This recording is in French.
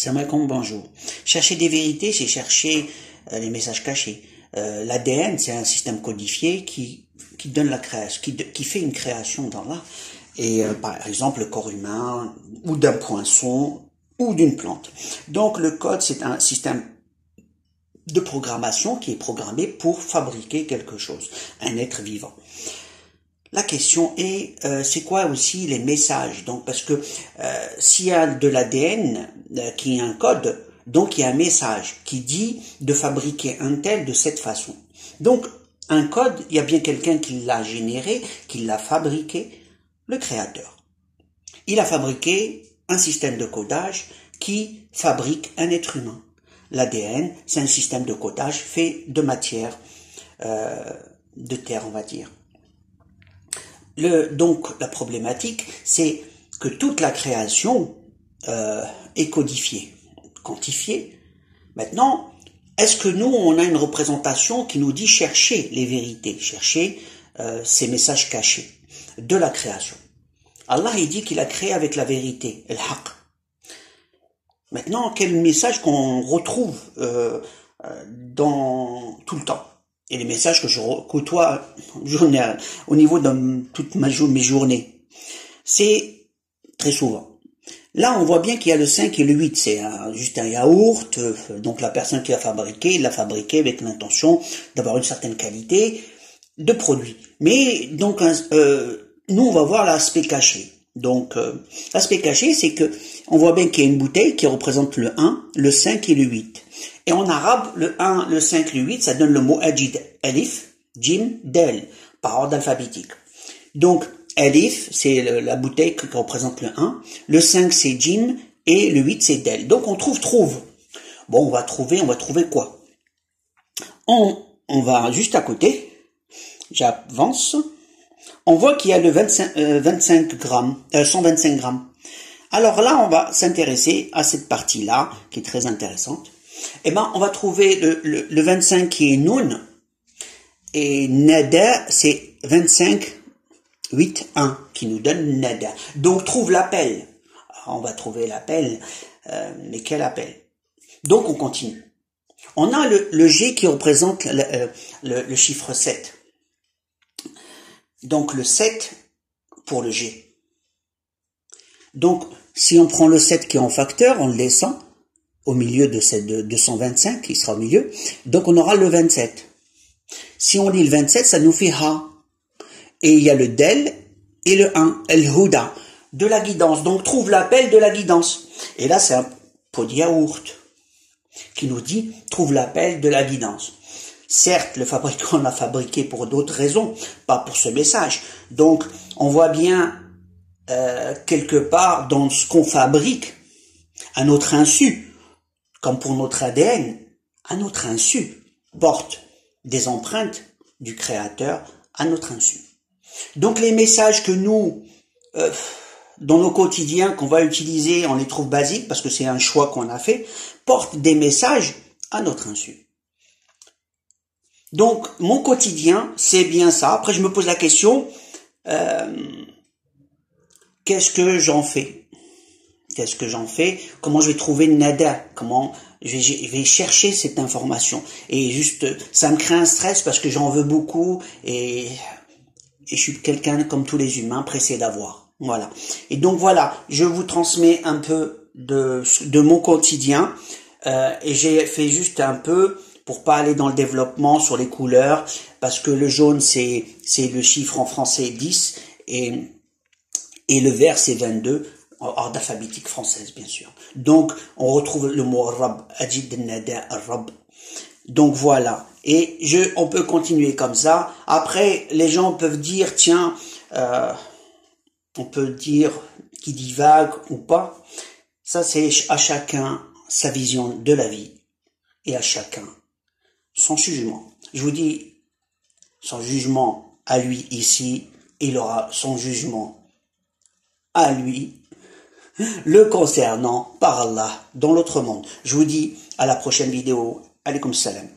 Salam alaikum, bonjour. Chercher des vérités, c'est chercher les messages cachés. L'ADN, c'est un système codifié qui donne la création, qui fait une création dans l'art. Et par exemple, le corps humain, ou d'un poinçon, ou d'une plante. Donc le code, c'est un système de programmation qui est programmé pour fabriquer quelque chose, un être vivant. La question est, c'est quoi aussi les messages? Donc, parce que s'il y a de l'ADN qui est un code, donc il y a un message qui dit de fabriquer un tel de cette façon. Donc, un code, il y a bien quelqu'un qui l'a généré, qui l'a fabriqué, le créateur. Il a fabriqué un système de codage qui fabrique un être humain. L'ADN, c'est un système de codage fait de matière, de terre, on va dire. Donc, la problématique, c'est que toute la création est codifiée, quantifiée. Maintenant, est-ce que nous, on a une représentation qui nous dit chercher les vérités, chercher ces messages cachés de la création? Allah, il dit qu'il a créé avec la vérité, el haq. Maintenant, quel message qu'on retrouve dans tout le temps? Et les messages que je côtoie au niveau de toutes mes journées, c'est très souvent. Là, on voit bien qu'il y a le 5 et le 8, c'est juste un yaourt, donc la personne qui l'a fabriqué, il l'a fabriqué avec l'intention d'avoir une certaine qualité de produit. Mais donc, nous, on va voir l'aspect caché. Donc, l'aspect caché, c'est que on voit bien qu'il y a une bouteille qui représente le 1, le 5 et le 8. Et en arabe, le 1, le 5, le 8, ça donne le mot ajid, alif, jim, del, par ordre alphabétique. Donc, alif, c'est la bouteille qui représente le 1, le 5, c'est jim, et le 8, c'est del. Donc, on trouve. Bon, on va trouver quoi? On va juste à côté, j'avance, on voit qu'il y a le 125 grammes. Alors là, on va s'intéresser à cette partie-là, qui est très intéressante. Eh ben, on va trouver le 25 qui est noun, et nada, c'est 25, 8, 1, qui nous donne nada. Donc, trouve l'appel. On va trouver l'appel, mais quel appel? Donc, on continue. On a le G qui représente le chiffre 7. Donc, le 7 pour le G. Donc, si on prend le 7 qui est en facteur, on le descend au milieu de cette 225, qui sera au milieu. Donc, on aura le 27. Si on lit le 27, ça nous fait ha. Et il y a le del et le 1, el huda, de la guidance. Donc, trouve l'appel de la guidance. Et là, c'est un pot de yaourt qui nous dit, trouve l'appel de la guidance. Certes, le fabricant l'a fabriqué pour d'autres raisons, pas pour ce message. Donc, on voit bien quelque part dans ce qu'on fabrique, à notre insu, comme pour notre ADN, à notre insu, porte des empreintes du créateur à notre insu. Donc, les messages que nous, dans nos quotidiens, qu'on va utiliser, on les trouve basiques, parce que c'est un choix qu'on a fait, portent des messages à notre insu. Donc, mon quotidien, c'est bien ça. Après, je me pose la question, qu'est-ce que j'en fais? Qu'est-ce que j'en fais? Comment je vais trouver nada? Comment je vais chercher cette information? Et juste, ça me crée un stress parce que j'en veux beaucoup et je suis quelqu'un comme tous les humains pressé d'avoir. Voilà. Et donc voilà, je vous transmets un peu de mon quotidien et j'ai fait juste un peu pour pas aller dans le développement sur les couleurs, parce que le jaune, c'est le chiffre en français 10, et le vert, c'est 22, en ordre alphabétique française, bien sûr. Donc, on retrouve le mot rab, ajid nada rab. Donc, voilà. Et on peut continuer comme ça. Après, les gens peuvent dire, tiens, on peut dire qu'il divague ou pas. Ça, c'est à chacun sa vision de la vie, et à chacun son jugement. Je vous dis, son jugement à lui ici, il aura son jugement à lui, le concernant par Allah dans l'autre monde. Je vous dis à la prochaine vidéo. Alaykoum salam.